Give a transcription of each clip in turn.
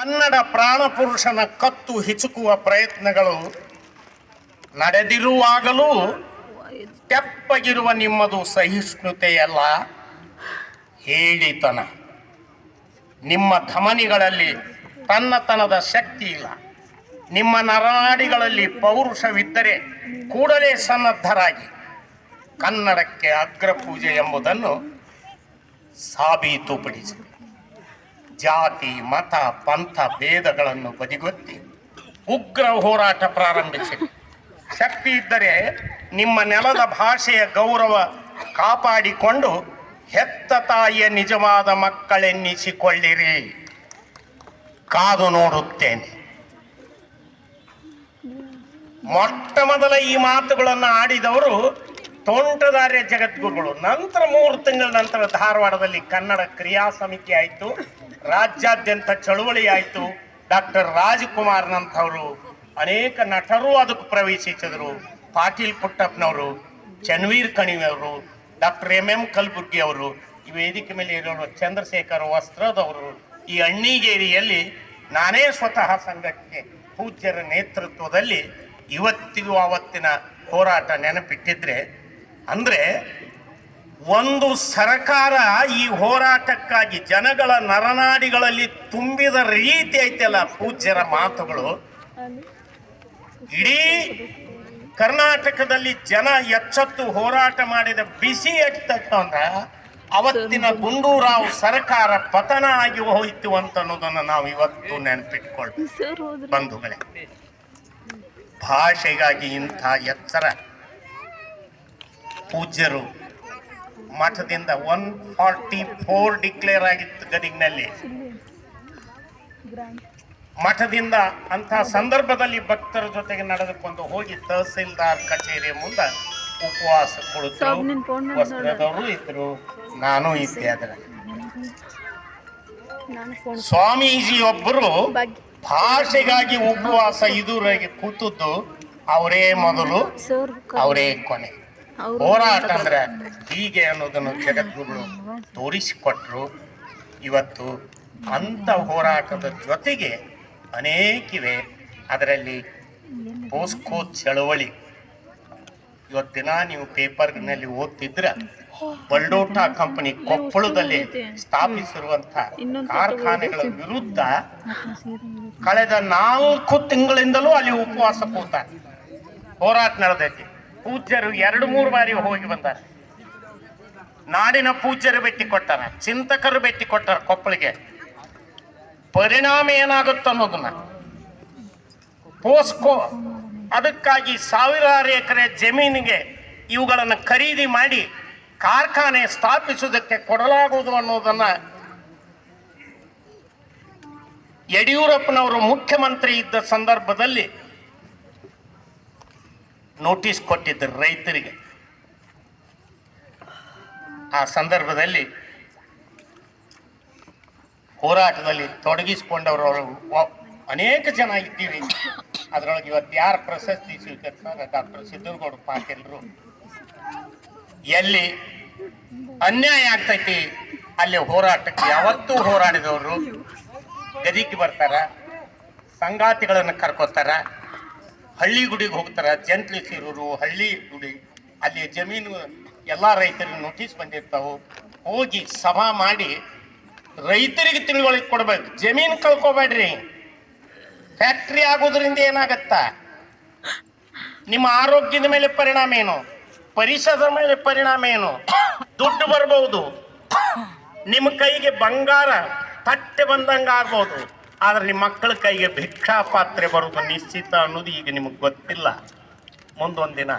ಕನ್ನಡ ಪ್ರಾಣಪುರುಷನ ಕತ್ತು ಹಿಚುಕುವ ಪ್ರಯತ್ನಗಳು ನಡೆದಿರುವಾಗಲೂ ತೆಪ್ಪಗಿರುವ ನಿಮ್ಮದು ಸಹಿಷ್ಣುತೆಯಲ್ಲ, ಹೇಳಿತನ. ನಿಮ್ಮ ಧಮನಿಗಳಲ್ಲಿ ತನ್ನತನದ ಶಕ್ತಿ ಇಲ್ಲ. ನಿಮ್ಮ ನರನಾಡಿಗಳಲ್ಲಿ ಪೌರುಷವಿದ್ದರೆ ಕೂಡಲೇ ಸನ್ನದ್ಧರಾಗಿ ಕನ್ನಡಕ್ಕೆ ಅಗ್ರಪೂಜೆ ಎಂಬುದನ್ನು ಸಾಬೀತುಪಡಿಸಿ ಜಾತಿ, ಮತ, ಪಂಥ ಭೇದಗಳನ್ನು ಬದಿಗೊತ್ತಿ ಉಗ್ರ ಹೋರಾಟ ಪ್ರಾರಂಭಿಸಿ. ಶಕ್ತಿ ಇದ್ದರೆ ನಿಮ್ಮ ನೆಲದ ಭಾಷೆಯ ಗೌರವ ಕಾಪಾಡಿಕೊಂಡು ಹೆತ್ತ ತಾಯಿಯ ನಿಜವಾದ ಮಕ್ಕಳೆನ್ನಿಸಿಕೊಳ್ಳಿರಿ. ಕಾದು ನೋಡುತ್ತೇನೆ. ಮೊಟ್ಟ ಮೊದಲ ಈ ಮಾತುಗಳನ್ನು ಆಡಿದವರು ತೋಂಟದಾರ್ಯ ಜಗದ್ಗುರುಗಳು. ನಂತರ 3 ತಿಂಗಳ ನಂತರ ಧಾರವಾಡದಲ್ಲಿ ಕನ್ನಡ ಕ್ರಿಯಾ ಸಮಿತಿ ಆಯಿತು, ರಾಜ್ಯಾದ್ಯಂತ ಚಳುವಳಿ ಆಯಿತು. ಡಾಕ್ಟರ್ ರಾಜಕುಮಾರ್ನಂಥವರು ಅನೇಕ ನಟರು ಅದಕ್ಕೆ ಪ್ರವೇಶಿಸಿದರು. ಪಾಟೀಲ್ ಪುಟ್ಟಪ್ಪನವರು, ಚನ್ವೀರ್ ಕಣಿವೆಯವರು, ಡಾಕ್ಟರ್ MM ಕಲಬುರ್ಗಿ ಅವರು, ಈ ವೇದಿಕೆ ಮೇಲೆ ಇರೋರು ಚಂದ್ರಶೇಖರ್ ವಸ್ತ್ರದವರು, ಈ ಅಣ್ಣಿಗೇರಿಯಲ್ಲಿ ನಾನೇ ಸ್ವತಃ ಸಂಘಕ್ಕೆ ಪೂಜ್ಯರ ನೇತೃತ್ವದಲ್ಲಿ ಇವತ್ತಿಗೂ ಆವತ್ತಿನ ಹೋರಾಟ ನೆನಪಿಟ್ಟಿದ್ರೆ, ಅಂದರೆ ಒಂದು ಸರ್ಕಾರ ಈ ಹೋರಾಟಕ್ಕಾಗಿ ಜನಗಳ ನರನಾಡಿಗಳಲ್ಲಿ ತುಂಬಿದ ರೀತಿ ಐತೆಲ್ಲ ಪೂಜ್ಯರ ಮಾತುಗಳು. ಇಡೀ ಕರ್ನಾಟಕದಲ್ಲಿ ಜನ ಎಚ್ಚೆತ್ತು ಹೋರಾಟ ಮಾಡಿದ ಬಿಸಿ ಎಟ್ಟತ್ತು ಅಂದ್ರೆ ಅವತ್ತಿನ ಗುಂಡೂರಾವ್ ಸರ್ಕಾರ ಪತನ ಆಗಿ ಹೋಯಿತು ಅಂತ ಅನ್ನೋದನ್ನು ನಾವು ಇವತ್ತು ನೆನಪಿಟ್ಕೊಳ್ಬೇಕು ಬಂಧುಗಳೇ. ಭಾಷೆಗಾಗಿ ಇಂಥ ಎತ್ತರ ಪೂಜ್ಯರು ಮಠದಿಂದ 144 ಡಿಕ್ಲೇರ್ ಆಗಿತ್ತು ಗದಗಿನಲ್ಲಿ. ಮಠದಿಂದ ಅಂಥ ಸಂದರ್ಭದಲ್ಲಿ ಭಕ್ತರ ಜೊತೆಗೆ ನಡೆದುಕೊಂಡು ಹೋಗಿ ತಹಸೀಲ್ದಾರ್ ಕಚೇರಿಯ ಮುಂದೆ ಉಪವಾಸ ಕುಳಿತರು. ವಸ್ತ್ರದವರು ಇದ್ರು, ನಾನು ಇದ್ದೆ. ಅದರ ಸ್ವಾಮೀಜಿ ಒಬ್ಬರು ಭಾಷೆಗಾಗಿ ಉಪವಾಸ ಇದುವರೆಗೆ ಕೂತದ್ದು ಅವರೇ ಮೊದಲು, ಅವರೇ ಕೊನೆ. ಹೋರಾಟ ಅಂದ್ರೆ ಹೀಗೆ ಅನ್ನೋದನ್ನು ಜಗದ್ಗುರುಗಳು ತೋರಿಸಿಕೊಟ್ರು. ಇವತ್ತು ಅಂಥ ಹೋರಾಟದ ಜೊತೆಗೆ ಅನೇಕಿವೆ. ಅದರಲ್ಲಿ ಪೋಸ್ಕೋ ಚಳವಳಿ. ಇವತ್ತಿನ ನೀವು ಪೇಪರ್ನಲ್ಲಿ ಓದ್ತಿದ್ರೆ ಬಲ್ಡೋಟಾ ಕಂಪನಿ ಕೊಪ್ಪಳದಲ್ಲಿ ಸ್ಥಾಪಿಸಿರುವಂಥ ಕಾರ್ಖಾನೆಗಳ ವಿರುದ್ಧ ಕಳೆದ 4 ತಿಂಗಳಿಂದಲೂ ಅಲ್ಲಿ ಉಪವಾಸ ಕೂತಾರೆ. ಹೋರಾಟ ನಡೆದೈತಿ. ಪೂಜ್ಯರು 2-3 ಬಾರಿ ಹೋಗಿ ಬಂದಾರೆ. ನಾಡಿನ ಪೂಜ್ಯರು ಭೇಟಿ ಕೊಟ್ಟಾರ, ಚಿಂತಕರು ಭೇಟಿ ಕೊಟ್ಟಾರ ಕೊಪ್ಪಳಿಗೆ. ಪರಿಣಾಮ ಏನಾಗುತ್ತೆ ಅನ್ನೋದನ್ನ ಪೋಸ್ಕೋ ಅದಕ್ಕಾಗಿ ಸಾವಿರಾರು ಎಕರೆ ಜಮೀನಿಗೆ ಇವುಗಳನ್ನು ಖರೀದಿ ಮಾಡಿ ಕಾರ್ಖಾನೆ ಸ್ಥಾಪಿಸುವುದಕ್ಕೆ ಕೊಡಲಾಗುವುದು ಅನ್ನೋದನ್ನ ಯಡಿಯೂರಪ್ಪನವರು ಮುಖ್ಯಮಂತ್ರಿ ಇದ್ದ ಸಂದರ್ಭದಲ್ಲಿ ನೋಟಿಸ್ ಕೊಟ್ಟಿದ್ದರು ರೈತರಿಗೆ. ಆ ಸಂದರ್ಭದಲ್ಲಿ ಹೋರಾಟದಲ್ಲಿ ತೊಡಗಿಸಿಕೊಂಡವರು ಅನೇಕ ಜನ ಇದ್ದೀವಿ. ಅದರೊಳಗೆ ಇವತ್ತು ಯಾರು ಪ್ರಶಸ್ತಿ ಸ್ವೀಕರಿಸ್ತಾರೆ? ಡಾಕ್ಟರ್ ಸಿದ್ದನಗೌಡ ಪಾಟೀಲ್ರು. ಎಲ್ಲಿ ಅನ್ಯಾಯ ಆಗ್ತೈತಿ ಅಲ್ಲಿ ಹೋರಾಟಕ್ಕೆ ಯಾವತ್ತೂ ಹೋರಾಡಿದವರು ಗದಿಗೆ ಬರ್ತಾರ, ಸಂಗಾತಿಗಳನ್ನು ಕರ್ಕೋತಾರ, ಹಳ್ಳಿ ಗುಡಿಗೆ ಹೋಗ್ತಾರ. ಜಂಟ್ಲಿ ಸಿರೂರು ಹಳ್ಳಿ ಗುಡಿ, ಅಲ್ಲಿ ಜಮೀನು ಎಲ್ಲ ರೈತರಿಗೆ ನೋಟಿಸ್ ಬಂದಿರ್ತಾವೆ. ಹೋಗಿ ಸಭಾ ಮಾಡಿ ರೈತರಿಗೆ ತಿಳುವಳಿಕೆ ಕೊಡ್ಬೇಕು. ಜಮೀನು ಕಳ್ಕೊಬೇಡ್ರಿ. ಫ್ಯಾಕ್ಟ್ರಿ ಆಗೋದ್ರಿಂದ ಏನಾಗತ್ತ? ನಿಮ್ಮ ಆರೋಗ್ಯದ ಮೇಲೆ ಪರಿಣಾಮ ಏನು? ಪರಿಸರದ ಮೇಲೆ ಪರಿಣಾಮ ಏನು? ದುಡ್ಡು ಬರ್ಬೋದು, ನಿಮ್ಮ ಕೈಗೆ ಬಂಗಾರ ತಟ್ಟೆ ಬಂದಂಗೆ ಆಗ್ಬೋದು, ಆದ್ರೆ ನಿಮ್ಮ ಮಕ್ಕಳ ಕೈಗೆ ಭಿಕ್ಷಾ ಪಾತ್ರೆ ಬರೋದು ನಿಶ್ಚಿತ ಅನ್ನೋದು ಈಗ ನಿಮಗೆ ಗೊತ್ತಿಲ್ಲ. ಮುಂದೊಂದು ದಿನ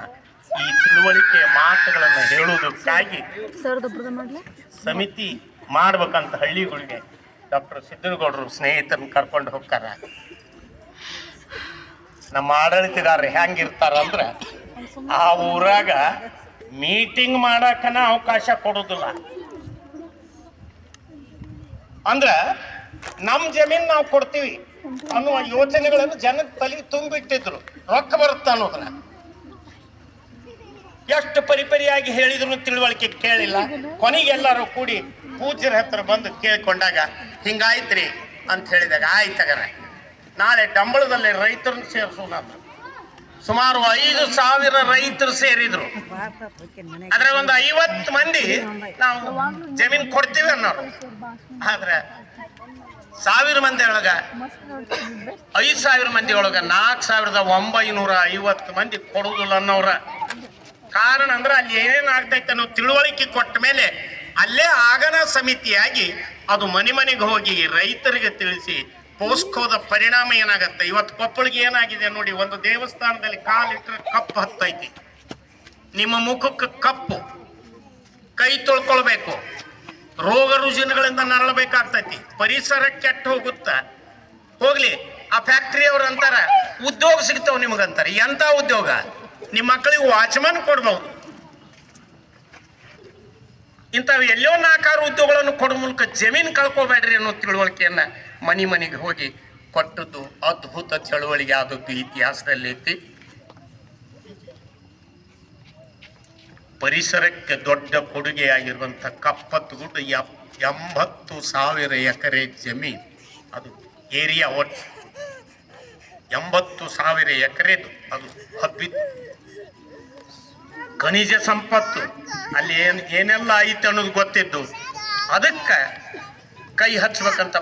ಈ ತಿಳುವಳಿಕೆಯ ಮಾತುಗಳನ್ನು ಹೇಳುವುದಕ್ಕಾಗಿ ಸಮಿತಿ ಮಾಡ್ಬೇಕಂತ ಹಳ್ಳಿಗಳಿಗೆ ಡಾಕ್ಟರ್ ಸಿದ್ದನಗೌಡರು ಸ್ನೇಹಿತರನ್ನ ಕರ್ಕೊಂಡು ಹೋಗ್ತಾರ. ನಮ್ಮ ಆಡಳಿತಗಾರರು ಹೆಂಗಿರ್ತಾರ ಅಂದ್ರೆ ಆ ಊರಾಗ ಮೀಟಿಂಗ್ ಮಾಡಕ್ಕನ ಅವಕಾಶ ಕೊಡೋದಿಲ್ಲ. ಅಂದ್ರ ನಮ್ಮ ಜಮೀನು ನಾವು ಕೊಡ್ತೀವಿ ಅನ್ನುವ ಯೋಚನೆಗಳನ್ನು ಜನದ ತಲೆಗೆ ತುಂಬಿಟ್ಟಿದ್ರು. ರೊಕ್ಕ ಬರುತ್ತೆ ಅನ್ನೋದನ್ನ ಎಷ್ಟು ಪರಿಪರಿಯಾಗಿ ಹೇಳಿದ್ರು ತಿಳುವಳಿಕೆ ಕೇಳಿಲ್ಲ. ಕೊನೆಗೆ ಎಲ್ಲರೂ ಕೂಡಿ ಪೂಜ್ಯರ ಹತ್ರ ಬಂದು ಕೇಳ್ಕೊಂಡಾಗ ಹಿಂಗಾಯ್ತ್ರಿ, ಅಂತ ಹೇಳಿದಾಗ ಆಯ್ತಗರ ನಾಳೆ ಡಂಬಳದಲ್ಲಿ ರೈತರನ್ನು ಸೇರಿಸೋಣ ಅಂತ ಸುಮಾರು 5,000 ರೈತರು ಸೇರಿದ್ರು. ಅದ್ರ ಒಂದು 50 ಮಂದಿ ನಾವು ಜಮೀನು ಕೊಡ್ತೀವಿ ಅನ್ನೋರು. ಆದ್ರೆ 1000 ಮಂದಿ ಒಳಗ 5,000 ಮಂದಿ ಒಳಗ 4,950 ಮಂದಿ ಕೊಡುದಿಲ್ಲ ಅನ್ನೋರ. ಕಾರಣ ಅಂದ್ರೆ ಅಲ್ಲಿ ಏನೇನು ಆಗ್ತೈತೆ ಅನ್ನೋ ತಿಳುವಳಿಕೆ ಕೊಟ್ಟ ಮೇಲೆ ಅಲ್ಲೇ ಆಗನ ಸಮಿತಿಯಾಗಿ ಅದು ಮನೆಗೆ ಹೋಗಿ ರೈತರಿಗೆ ತಿಳಿಸಿ ಪೋಸ್ಕೋದ ಪರಿಣಾಮ ಏನಾಗತ್ತೆ. ಇವತ್ತು ಕೊಪ್ಪಳಿಗೆ ಏನಾಗಿದೆ ನೋಡಿ, ಒಂದು ದೇವಸ್ಥಾನದಲ್ಲಿ ಕಾಲಿಟ್ಟರೆ ಕಪ್ಪು ಹತ್ತೈತಿ, ನಿಮ್ಮ ಮುಖಕ್ಕೆ ಕಪ್ಪು, ಕೈ ತೊಳ್ಕೊಳ್ಬೇಕು, ರೋಗ ರುಜಿನಗಳಿಂದ ನರಳಬೇಕಾಗ್ತೈತಿ, ಪರಿಸರ ಕೆಟ್ಟು ಹೋಗ್ಲಿ. ಆ ಫ್ಯಾಕ್ಟ್ರಿ ಅವ್ರು ಅಂತಾರ ಉದ್ಯೋಗ ಸಿಗ್ತಾವ ನಿಮಗಂತಾರೆ. ಎಂತ ಉದ್ಯೋಗ? ನಿಮ್ಮ ಮಕ್ಕಳಿಗೆ ವಾಚ್ಮನ್ ಕೊಡ್ಬಹುದು. ಇಂಥವು ಎಲ್ಲೋ 4-6 ಉದ್ಯೋಗಗಳನ್ನು ಕೊಡೋ ಮೂಲಕ ಜಮೀನು ಕಳ್ಕೋಬೇಡ್ರಿ ಅನ್ನೋ ತಿಳುವಳಿಕೆಯನ್ನ ಮನೆಗೆ ಹೋಗಿ ಕೊಟ್ಟದ್ದು ಅದ್ಭುತ ಚಳುವಳಿಗೆ ಆದದ್ದು ಇತಿಹಾಸದಲ್ಲಿ ಐತಿ. ಪರಿಸರಕ್ಕೆ ದೊಡ್ಡ ಕೊಡುಗೆಯಾಗಿರುವಂಥ ಕಪ್ಪತ್ತುಗುಡ್ಡ 80,000 ಎಕರೆ ಜಮೀನು, ಅದು ಏರಿಯಾ ಒಟ್ಟು 80,000 ಎಕರೆದು ಅದು ಹಬ್ಬಿತ್ತು. ಖನಿಜ ಸಂಪತ್ತು ಅಲ್ಲಿ ಏನೆಲ್ಲ ಐತೆ ಅನ್ನೋದು ಗೊತ್ತಿದ್ದು. ಅದಕ್ಕೆ ಕೈ ಹಚ್ಚಬೇಕಂತ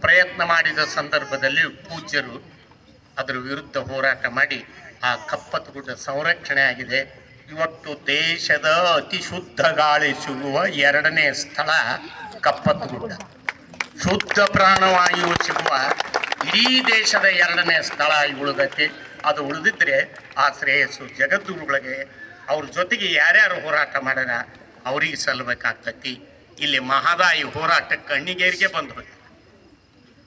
ಪ್ರಯತ್ನ ಮಾಡಿದ ಸಂದರ್ಭದಲ್ಲಿ ಪೂಜ್ಯರು ಅದರ ವಿರುದ್ಧ ಹೋರಾಟ ಮಾಡಿ ಆ ಕಪ್ಪತ್ತುಗುಡ್ಡ ಸಂರಕ್ಷಣೆ ಆಗಿದೆ. ಇವತ್ತು ದೇಶದ ಅತಿ ಶುದ್ಧ ಗಾಳಿ ಸಿಗುವ 2ನೇ ಸ್ಥಳ ಕಪ್ಪತ್ತುಗುಡ್ಡ. ಶುದ್ಧ ಪ್ರಾಣವಾಯು ಸಿಗುವ ಇಡೀ ದೇಶದ 2ನೇ ಸ್ಥಳ ಉಳಿದಕ್ಕೆ. ಅದು ಉಳಿದಿದ್ರೆ ಆ ಶ್ರೇಯಸ್ಸು ಜಗದ್ಗುರುಗಳಿಗೆ ಅವ್ರ ಜೊತೆಗೆ ಯಾರ್ಯಾರು ಹೋರಾಟ ಮಾಡ್ಯಾರ ಅವ್ರಿಗೆ ಸಲ್ಲಬೇಕಾಗ್ತತಿ. ಇಲ್ಲಿ ಮಹದಾಯಿ ಹೋರಾಟಕ್ಕೆ ಕಣ್ಣಿಗೇರಿಗೆ ಬಂದ್ರು.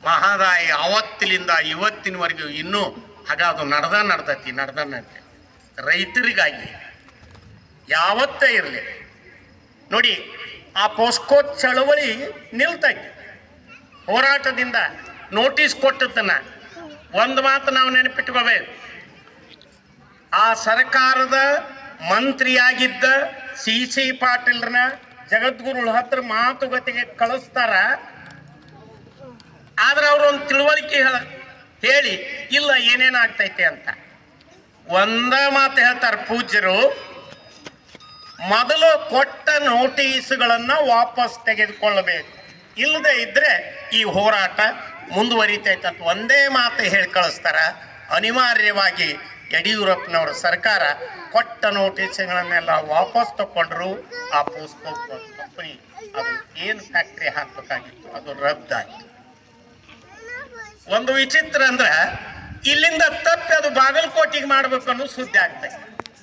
ಮಹದಾಯಿ ಅವತ್ತಿನಿಂದ ಇವತ್ತಿನವರೆಗೂ ಇನ್ನೂ ಹಾಗ ಅದು ನಡ್ದೈತಿ. ರೈತರಿಗಾಗಿ ಯಾವತ್ತೇ ಇರಲಿ ನೋಡಿ, ಆ ಪೋಸ್ಕೋ ಚಳವಳಿ ನಿಲ್ತೈತಿ. ಹೋರಾಟದಿಂದ ನೋಟಿಸ್ ಕೊಟ್ಟದನ್ನ ಒಂದು ಮಾತು ನಾವು ನೆನಪಿಟ್ಕೋಬೇಕು. ಆ ಸರ್ಕಾರದ ಮಂತ್ರಿಯಾಗಿದ್ದ C.C. ಪಾಟೀಲ್ರನ್ನ ಜಗದ್ಗುರುಗಳ ಹತ್ರ ಮಾತುಕತೆಗೆ ಕಳಿಸ್ತಾರ. ಆದ್ರೆ ಅವ್ರು ಒಂದು ತಿಳುವಳಿಕೆ ಹೇಳಿ ಇಲ್ಲ ಏನೇನಾಗ್ತೈತೆ ಅಂತ ಒಂದ ಮಾತು ಹೇಳ್ತಾರೆ ಪೂಜ್ಯರು. ಮೊದಲು ಕೊಟ್ಟ ನೋಟಿಸ್ಗಳನ್ನ ವಾಪಸ್ ತೆಗೆದುಕೊಳ್ಳಬೇಕು, ಇಲ್ಲದೆ ಇದ್ರೆ ಈ ಹೋರಾಟ ಮುಂದುವರಿತೈತೆ ಅಂತ ಒಂದೇ ಮಾತು ಹೇಳಿ ಕಳಿಸ್ತಾರ. ಅನಿವಾರ್ಯವಾಗಿ ಯಡಿಯೂರಪ್ಪನವರ ಸರ್ಕಾರ ಕೊಟ್ಟ ನೋಟಿಸ್ಗಳನ್ನೆಲ್ಲ ವಾಪಸ್ ತಗೊಂಡ್ರು. ಆ ಪೋಸ್ಕೋ ಕಂಪನಿ ಅದು ಏನು ಫ್ಯಾಕ್ಟ್ರಿ ಹಾಕಬೇಕಾಗಿತ್ತು ಅದು ರದ್ದಾಯಿತು. ಒಂದು ವಿಚಿತ್ರ ಅಂದ್ರೆ ಇಲ್ಲಿಂದ ತಪ್ಪಿ ಅದು ಬಾಗಲಕೋಟೆಗೆ ಮಾಡ್ಬೇಕು ಅನ್ನೋ ಸುದ್ದಿ ಆಗ್ತದೆ.